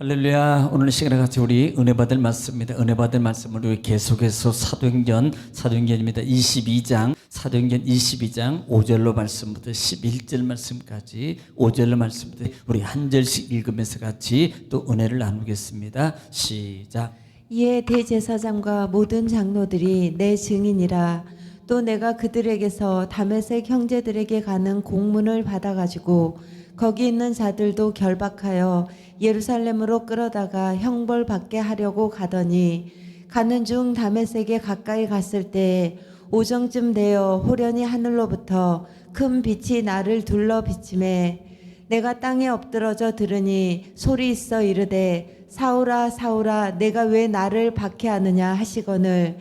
할렐루야. 오늘 시간에 같이 우리 은혜 받을 말씀입니다. 은혜 받을 말씀을 우리 계속해서 사도행전입니다. 22장, 사도행전 22장 5절로 말씀부터 11절 말씀까지 5절로 말씀부터 우리 한 절씩 읽으면서 같이 또 은혜를 나누겠습니다. 시작. 이에 대제사장과 모든 장로들이 내 증인이라. 또 내가 그들에게서 다메섹 형제들에게 가는 공문을 받아가지고 거기 있는 자들도 결박하여 예루살렘으로 끌어다가 형벌 받게 하려고 가더니, 가는 중 다메섹에 가까이 갔을 때 오정쯤 되어 호련히 하늘로부터 큰 빛이 나를 둘러 비치매, 내가 땅에 엎드러져 들으니 소리 있어 이르되 사울아 사울아 내가 왜 나를 박해하느냐 하시거늘,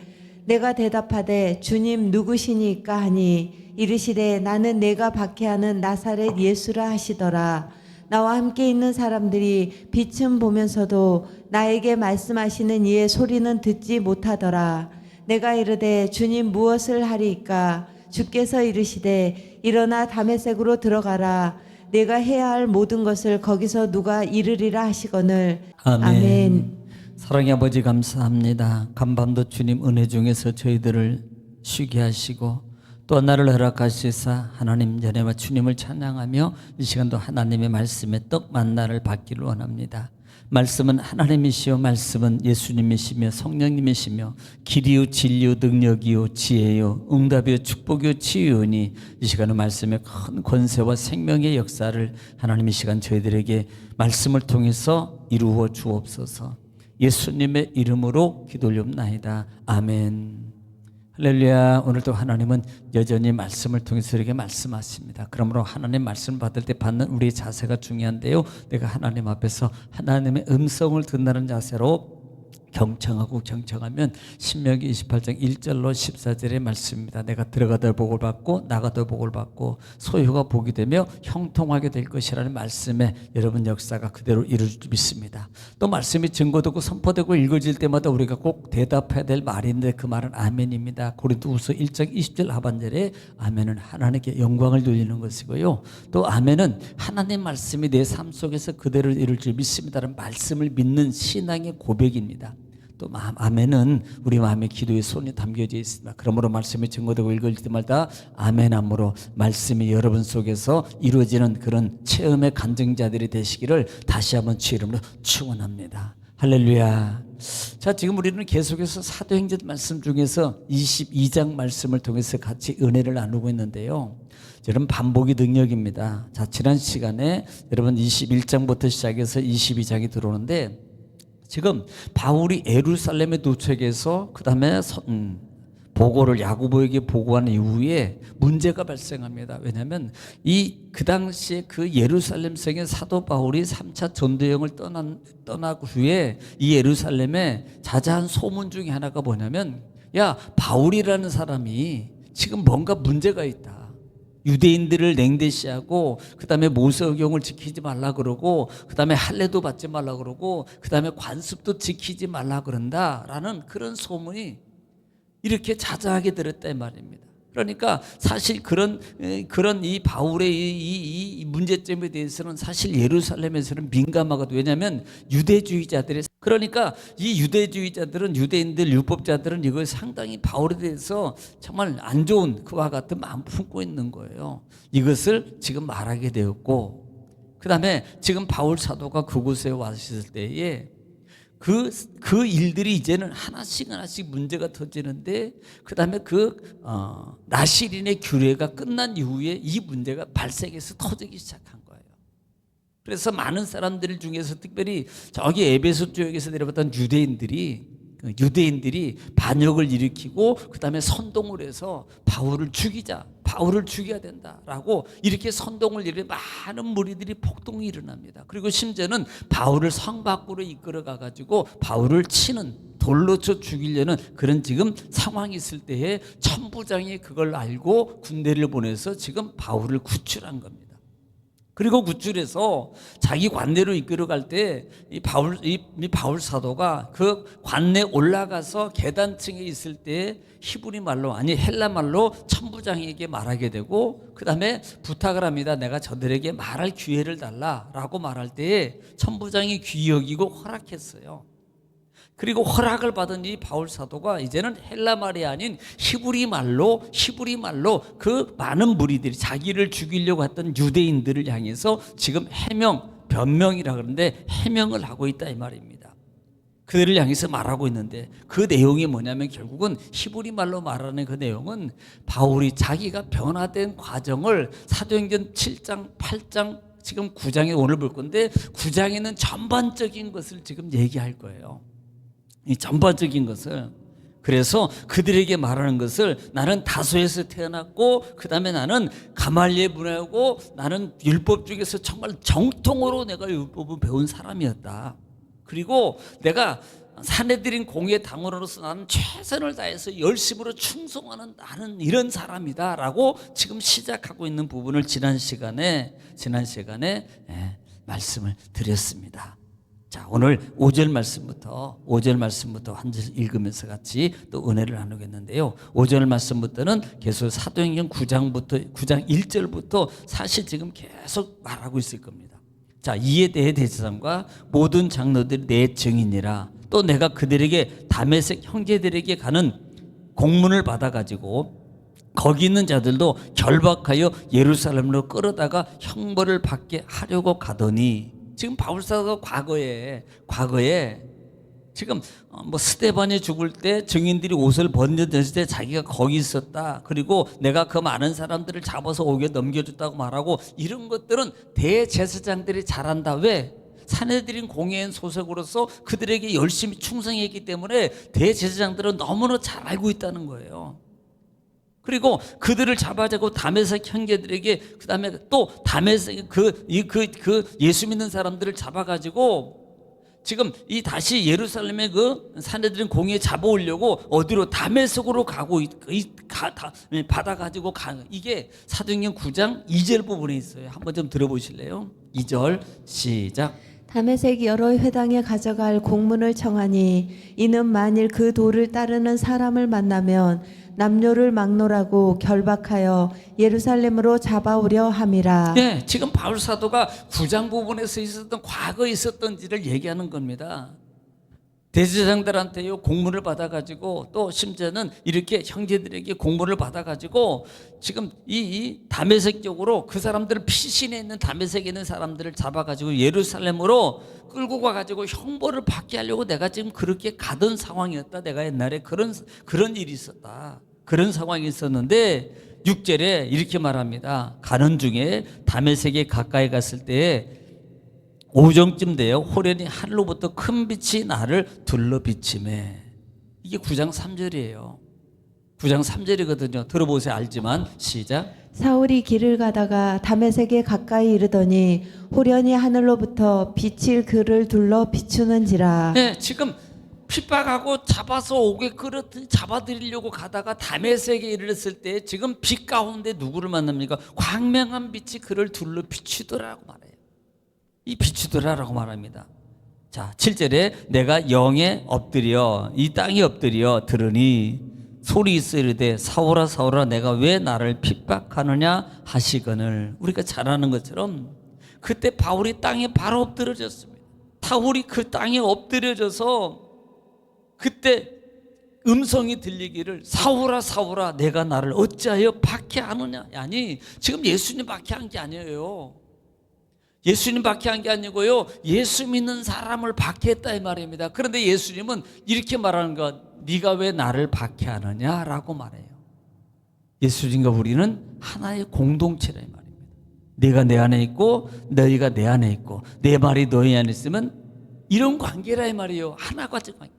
내가 대답하되 주님 누구시니까 하니 이르시되 나는 내가 박해하는 나사렛 예수라 하시더라. 나와 함께 있는 사람들이 빛은 보면서도 나에게 말씀하시는 이의 소리는 듣지 못하더라. 내가 이르되 주님 무엇을 하리이까? 주께서 이르시되 일어나 다메섹으로 들어가라. 내가 해야 할 모든 것을 거기서 누가 이르리라 하시거늘. 아멘. 사랑의 아버지 감사합니다. 간밤도 주님 은혜 중에서 저희들을 쉬게 하시고 또 나를 허락하시사 하나님 전에와 주님을 찬양하며 이 시간도 하나님의 말씀에 떡 만나를 받기를 원합니다. 말씀은 하나님이시요 말씀은 예수님이시며 성령님이시며 길이요 진리요 능력이요 지혜요 응답이요 축복이요 치유니 이 시간은 말씀의 큰 권세와 생명의 역사를 하나님 이 시간 저희들에게 말씀을 통해서 이루어 주옵소서. 예수님의 이름으로 기도 올리옵나이다. 아멘. 할렐루야. 오늘도 하나님은 여전히 말씀을 통해서 우리에게 말씀하십니다. 그러므로 하나님 말씀 받을 때 받는 우리의 자세가 중요한데요, 내가 하나님 앞에서 하나님의 음성을 듣는다는 자세로 경청하면 신명기 28장 1절로 14절의 말씀입니다. 내가 들어가다 복을 받고 나가다 복을 받고 소유가 복이 되며 형통하게 될 것이라는 말씀에 여러분 역사가 그대로 이루어질 줄 믿습니다. 또 말씀이 증거되고 선포되고 읽어질 때마다 우리가 꼭 대답해야 될 말인데 그 말은 아멘입니다. 고린도후서 1장 20절 하반절에 아멘은 하나님께 영광을 돌리는 것이고요, 또 아멘은 하나님 말씀이 내 삶 속에서 그대로 이룰 줄 믿습니다라는 말씀을 믿는 신앙의 고백입니다. 또 아멘은 우리 마음의 기도에 손이 담겨져 있습니다. 그러므로 말씀이 증거되고 읽어질 때마다 아멘함으로 말씀이 여러분 속에서 이루어지는 그런 체험의 간증자들이 되시기를 다시 한번 주 이름으로 축원합니다. 할렐루야. 자, 지금 우리는 계속해서 사도행전 말씀 중에서 22장 말씀을 통해서 같이 은혜를 나누고 있는데요, 여러분 반복이 능력입니다. 자, 지난 시간에 여러분 21장부터 시작해서 22장이 들어오는데, 지금 바울이 예루살렘에 도착해서 그 다음에 보고를 야고보에게 보고한 이후에 문제가 발생합니다. 왜냐하면 그 당시에 그 예루살렘 성의 사도 바울이 3차 전도여행을 떠나고 후에 이 예루살렘에 자자한 소문 중에 하나가 뭐냐면, 야, 바울이라는 사람이 지금 뭔가 문제가 있다. 유대인들을 냉대시하고 그 다음에 모세오경을 지키지 말라 그러고 그 다음에 할례도 받지 말라 그러고 그 다음에 관습도 지키지 말라 그런다라는 그런 소문이 이렇게 자자하게 들었다 이 말입니다. 그러니까 사실 그런 이 바울의 이 문제점에 대해서는 사실 예루살렘에서는 민감하거든요. 왜냐하면 유대주의자들이, 그러니까 이 유대주의자들은, 유대인들 율법자들은 이걸 상당히 바울에 대해서 정말 안 좋은 그와 같은 마음 품고 있는 거예요. 이것을 지금 말하게 되었고, 그 다음에 지금 바울 사도가 그곳에 왔을 때에 그 일들이 이제는 하나씩 문제가 터지는데, 그 다음에 나시린의 규례가 끝난 이후에 이 문제가 발생해서 터지기 시작한 거예요. 그래서 많은 사람들 중에서 특별히 저기 에베소 쪽에서 내려왔던 유대인들이 반역을 일으키고 그 다음에 선동을 해서 바울을 죽여야 된다라고 이렇게 선동을 일으켜 많은 무리들이 폭동이 일어납니다. 그리고 심지어는 바울을 성 밖으로 이끌어 가가지고 바울을 돌로 쳐 죽이려는 그런 지금 상황이 있을 때에 천부장이 그걸 알고 군대를 보내서 지금 바울을 구출한 겁니다. 그리고 구출해서 자기 관내로 이끌어갈 때 이 바울 사도가 그 관내 올라가서 계단층에 있을 때 히브리 말로 아니 헬라 말로 천부장에게 말하게 되고, 그 다음에 부탁을 합니다. 내가 저들에게 말할 기회를 달라라고 말할 때 천부장이 귀히 여기고 허락했어요. 그리고 허락을 받은 이 바울 사도가 이제는 헬라 말이 아닌 히브리 말로 그 많은 무리들이 자기를 죽이려고 했던 유대인들을 향해서 지금 변명이라 그러는데 해명을 하고 있다 이 말입니다. 그들을 향해서 말하고 있는데 그 내용이 뭐냐면 결국은 히브리 말로 말하는 그 내용은 바울이 자기가 변화된 과정을 사도행전 7장, 8장, 지금 9장에 오늘 볼 건데 9장에는 전반적인 것을 지금 얘기할 거예요. 이 전반적인 것을. 그래서 그들에게 말하는 것을 나는 다소에서 태어났고 그 다음에 나는 가말리엘 문화고 나는 율법 중에서 정말 정통으로 내가 율법을 배운 사람이었다. 그리고 내가 사내들인 공의 당원으로서 나는 최선을 다해서 열심으로 충성하는 나는 이런 사람이다 라고 지금 시작하고 있는 부분을 지난 시간에 말씀을 드렸습니다. 자, 오늘 5절 말씀부터 한 절 읽으면서 같이 또 은혜를 나누겠는데요. 5절 말씀부터는 계속 사도행전 9장 1절부터 사실 지금 계속 말하고 있을 겁니다. 자, 이에 대해 대제사장과 모든 장로들이 내 증인이라. 또 내가 그들에게 다메섹 형제들에게 가는 공문을 받아가지고 거기 있는 자들도 결박하여 예루살렘으로 끌어다가 형벌을 받게 하려고 가더니, 지금 바울 사도가 과거에 지금 스데반이 죽을 때 증인들이 옷을 번져졌을 때 자기가 거기 있었다. 그리고 내가 그 많은 사람들을 잡아서 옥에 넘겨줬다고 말하고, 이런 것들은 대제사장들이 잘한다. 왜? 사내들인 공회인 소속으로서 그들에게 열심히 충성했기 때문에 대제사장들은 너무나 잘 알고 있다는 거예요. 그리고 그들을 잡아자고 다메섹 형제들에게, 그 다음에 또 다메섹 그 예수 믿는 사람들을 잡아가지고 지금 이 다시 예루살렘의 그 사내들인 공회에 잡아오려고 어디로 다메섹으로 가고 받아가지고 이게 사도행전 9장 2절 부분에 있어요. 한번 좀 들어보실래요? 2절 시작. 다메섹 여러 회당에 가져갈 공문을 청하니 이는 만일 그 도를 따르는 사람을 만나면 남녀를 막론하고 결박하여 예루살렘으로 잡아오려 함이라. 네, 지금 바울 사도가 9장 부분에서 있었던 과거에 있었던 일을 얘기하는 겁니다. 대제사장들한테요 공문을 받아가지고, 또 심지어는 이렇게 형제들에게 공문을 받아가지고 지금 이 다메섹 쪽으로 그 사람들을 피신해 있는 다메섹에 있는 사람들을 잡아가지고 예루살렘으로 끌고 가가지고 형벌을 받게 하려고 내가 지금 그렇게 가던 상황이었다. 내가 옛날에 그런 일이 있었다. 그런 상황이 있었는데 6절에 이렇게 말합니다. 가는 중에 다메섹에 가까이 갔을 때에 오정쯤 되어 호련히 하늘로부터 큰 빛이 나를 둘러 비치매. 이게 9장 3절이에요. 9장 3절이거든요. 들어보세요. 알지만 시작. 사울이 길을 가다가 다메섹에 가까이 이르더니 호련히 하늘로부터 빛이 그를 둘러 비추는지라. 네, 지금 핍박하고 잡아서 옥에 잡아들이려고 가다가 다메섹에 이르렀을 때 지금 빛 가운데 누구를 만납니까? 광명한 빛이 그를 둘러 비추더라고 말해요. 이 비추더라라고 말합니다. 자, 7절에 내가 영에 엎드려 이 땅에 엎드려 들으니 소리 있어 이르되 사울아 사울아 내가 왜 나를 핍박하느냐 하시거늘. 우리가 잘 아는 것처럼 그때 바울이 땅에 바로 엎드려졌습니다. 바울이 그 땅에 엎드려져서 그때 음성이 들리기를 사울아 사울아 내가 나를 어찌하여 박해하느냐. 아니 지금 예수님 박해한 게 아니에요. 예수님 박해한 게 아니고요, 예수 믿는 사람을 박해했다 이 말입니다. 그런데 예수님은 이렇게 말하는 것, 네가 왜 나를 박해하느냐 라고 말해요. 예수님과 우리는 하나의 공동체라 이 말입니다. 네가 내 안에 있고 너희가 내 안에 있고 내 말이 너희 안에 있으면 이런 관계라 이 말이에요. 하나가 관계.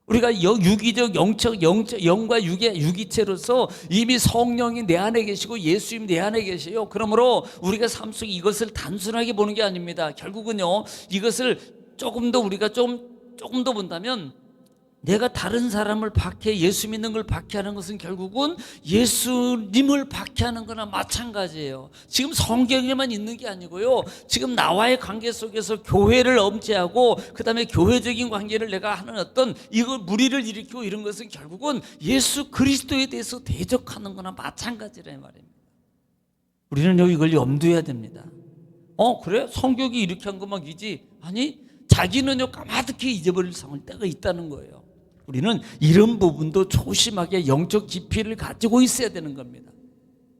우리가 유기적 영과 유기체로서 이미 성령이 내 안에 계시고 예수님이 내 안에 계세요. 그러므로 우리가 삶 속에 이것을 단순하게 보는 게 아닙니다. 결국은요, 이것을 조금 더 우리가 조금 더 본다면 내가 다른 사람을 박해, 예수 믿는 걸 박해하는 것은 결국은 예수님을 박해하는 거나 마찬가지예요. 지금 성경에만 있는 게 아니고요, 지금 나와의 관계 속에서 교회를 엄지하고 그 다음에 교회적인 관계를 내가 하는 어떤 이거 무리를 일으키고 이런 것은 결국은 예수 그리스도에 대해서 대적하는 거나 마찬가지라는 말입니다. 우리는 이걸 염두해야 됩니다. 그래? 성경이 이렇게 한 것만 이지? 아니, 자기는요 까마득히 잊어버릴 상황 때가 있다는 거예요. 우리는 이런 부분도 조심하게 영적 깊이를 가지고 있어야 되는 겁니다.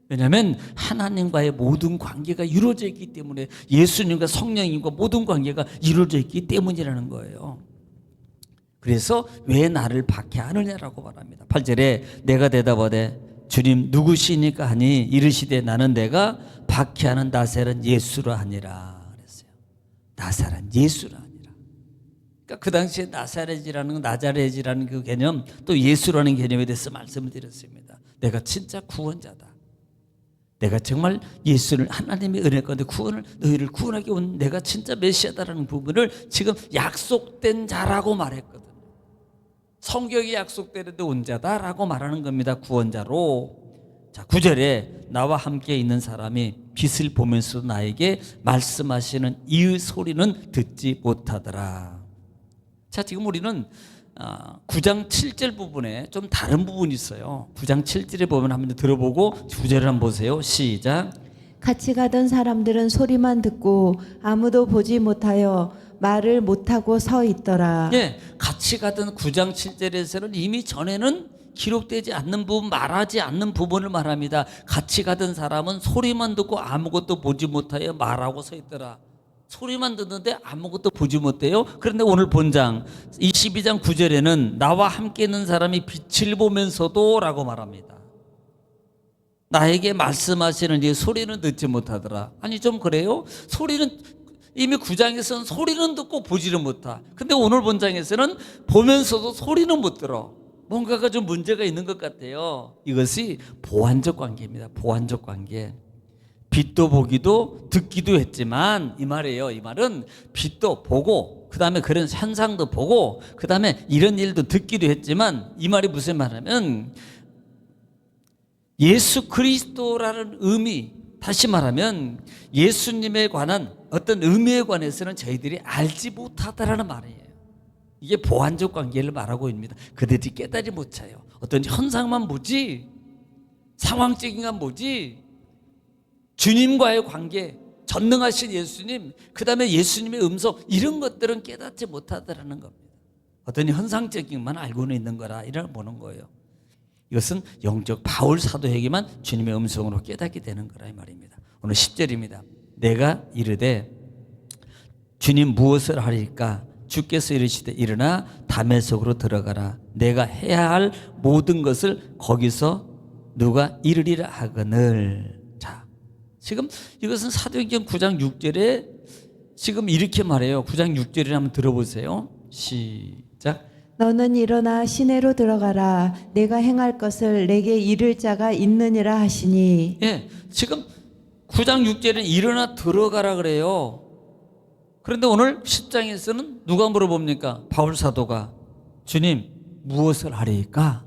왜냐하면 하나님과의 모든 관계가 이루어져 있기 때문에, 예수님과 성령님과 모든 관계가 이루어져 있기 때문이라는 거예요. 그래서 왜 나를 박해하느냐라고 말합니다. 8절에 내가 대답하되 주님 누구시니까 하니 이르시되 나는 내가 박해하는 나사렛 예수라 하니라 그랬어요. 나사렛 예수라 하니라. 그러니까 그 당시에 나사렛이라는, 나자렛이라는 그 개념, 또 예수라는 개념에 대해서 말씀을 드렸습니다. 내가 진짜 구원자다. 내가 정말 예수를, 하나님의 은혜 가운데 너희를 구원하기 온 내가 진짜 메시아다라는 부분을 지금 약속된 자라고 말했거든요. 성경이 약속되는데 온 자다라고 말하는 겁니다. 구원자로. 자, 9절에 나와 함께 있는 사람이 빛을 보면서 나에게 말씀하시는 이 소리는 듣지 못하더라. 자, 지금 우리는 9장 7절 부분에 좀 다른 부분이 있어요. 9장 7절에 보면 한번 들어보고 9절을 한번 보세요. 시작. 같이 가던 사람들은 소리만 듣고 아무도 보지 못하여 말을 못하고 서 있더라. 예, 같이 가던 9장 7절에서는 이미 전에는 기록되지 않는 부분, 말하지 않는 부분을 말합니다. 같이 가던 사람은 소리만 듣고 아무것도 보지 못하여 말하고 서 있더라. 소리만 듣는데 아무것도 보지 못해요. 그런데 오늘 본장 22장 9절에는 나와 함께 있는 사람이 빛을 보면서도 라고 말합니다. 나에게 말씀하시는 이 소리는 듣지 못하더라. 아니 좀 그래요? 소리는 이미 9장에서는 소리는 듣고 보지를 못하. 근데 오늘 본장에서는 보면서도 소리는 못 들어. 뭔가가 좀 문제가 있는 것 같아요. 이것이 보완적 관계입니다. 보완적 관계. 빛도 보기도 듣기도 했지만, 이 말이에요. 이 말은 빛도 보고 그 다음에 그런 현상도 보고 그 다음에 이런 일도 듣기도 했지만, 이 말이 무슨 말하면 예수 그리스도라는 의미, 다시 말하면 예수님에 관한 어떤 의미에 관해서는 저희들이 알지 못하다라는 말이에요. 이게 보완적 관계를 말하고 있습니다. 그들이 깨달지 못해요. 어떤 현상만 보지, 상황적인 건 보지, 주님과의 관계, 전능하신 예수님, 그 다음에 예수님의 음성, 이런 것들은 깨닫지 못하더라는 겁니다. 어떤 현상적인 것만 알고는 있는 거라 이렇게 보는 거예요. 이것은 영적 바울 사도에게만 주님의 음성으로 깨닫게 되는 거라 이 말입니다. 오늘 10절입니다. 내가 이르되 주님 무엇을 하리까? 주께서 이르시되 일어나 다메섹으로 들어가라. 내가 해야 할 모든 것을 거기서 누가 이르리라 하거늘. 자, 지금 이것은 사도행전 9장 6절에 지금 이렇게 말해요. 9장 6절을 한번 들어보세요. 시작. 너는 일어나 시내로 들어가라. 내가 행할 것을 내게 이를 자가 있느니라 하시니. 예, 지금 9장 6절은 일어나 들어가라 그래요. 그런데 오늘 10장에서는 누가 물어봅니까? 바울 사도가 주님 무엇을 하리까?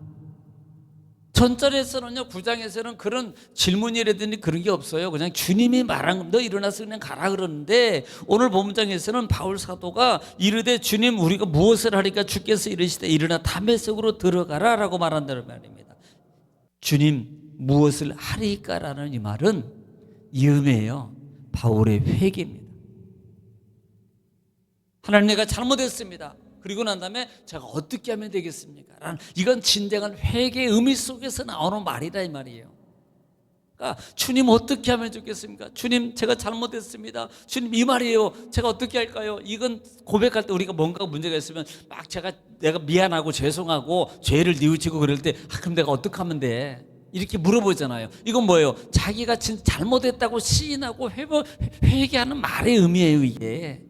전절에서는요, 9장에서는 그런 질문이라든지 그런 게 없어요. 그냥 주님이 말한 겁니다. 너 일어나서 그냥 가라 그러는데, 오늘 본문장에서는 바울 사도가 이르되 주님 우리가 무엇을 하리까? 주께서 이르시되 일어나 다메섹으로 들어가라 라고 말한다는 말입니다. 주님 무엇을 하리까? 라는 이 말은 이 의미예요. 바울의 회개입니다. 하나님 내가 잘못했습니다. 그리고 난 다음에 제가 어떻게 하면 되겠습니까? 라는, 이건 진정한 회개의 의미 속에서 나오는 말이다 이 말이에요. 그러니까 주님 어떻게 하면 좋겠습니까? 주님 제가 잘못했습니다. 주님 이 말이에요. 제가 어떻게 할까요? 이건 고백할 때 우리가 뭔가 문제가 있으면 막 내가 미안하고 죄송하고 죄를 뉘우치고 그럴 때 그럼 내가 어떻게 하면 돼? 이렇게 물어보잖아요. 이건 뭐예요? 자기가 진짜 잘못했다고 시인하고 회개하는 말의 의미예요 이게.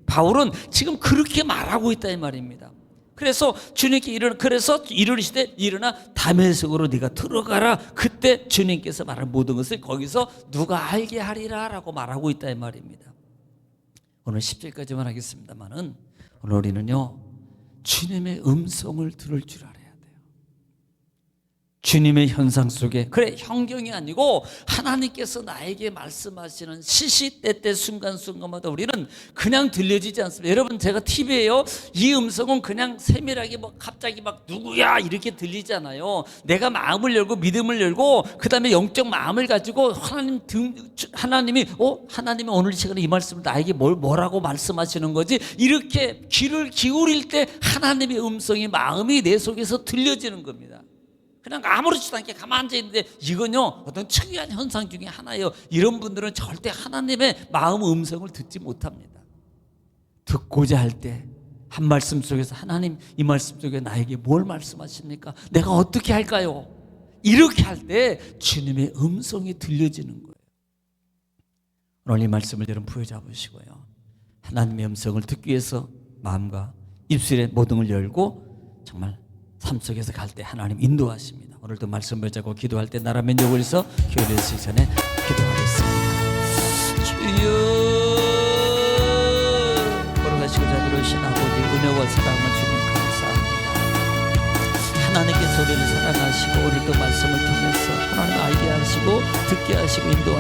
바울은 지금 그렇게 말하고 있다 이 말입니다. 그래서 주님께 그래서 이르시되 일어나 다메섹으로 네가 들어가라. 그때 주님께서 말한 모든 것을 거기서 누가 알게 하리라 라고 말하고 있다 이 말입니다. 오늘 10절까지만 하겠습니다만은, 오늘 우리는요 주님의 음성을 들을 줄 알아야 돼요. 주님의 현상 속에, 그래 현경이 아니고 하나님께서 나에게 말씀하시는 시시때때 순간순간마다 우리는 그냥 들려지지 않습니다. 여러분, 제가 TV에요, 이 음성은 그냥 세밀하게 뭐 갑자기 막 누구야 이렇게 들리잖아요. 내가 마음을 열고 믿음을 열고 그 다음에 영적 마음을 가지고 하나님이 오늘 시간에 이 말씀을 나에게 뭐라고 말씀하시는 거지, 이렇게 귀를 기울일 때 하나님의 음성이 마음이 내 속에서 들려지는 겁니다. 그냥 아무렇지도 않게 가만히 앉아있는데 이건요 어떤 특이한 현상 중에 하나예요. 이런 분들은 절대 하나님의 마음 음성을 듣지 못합니다. 듣고자 할 때 한 말씀 속에서 하나님, 이 말씀 속에 나에게 뭘 말씀하십니까? 내가 어떻게 할까요? 이렇게 할 때 주님의 음성이 들려지는 거예요. 오늘 이 말씀을 여러분 부여잡으시고요, 하나님의 음성을 듣기 위해서 마음과 입술의 모등을 열고 정말 삶 속에서 갈 때 하나님 인도하십니다. 오늘도 말씀 붙잡고 기도할 때 나라 민족을 위해서 교회를 시기 전에 기도하겠습니다. 주여, 걸어가시고 자비로우신 아버지, 은혜와 사랑을 주님 감사합니다. 하나님께서 우리를 사랑하시고 오늘도 말씀을 통해서 하나님 알게 하시고 듣게 하시고 인도하시고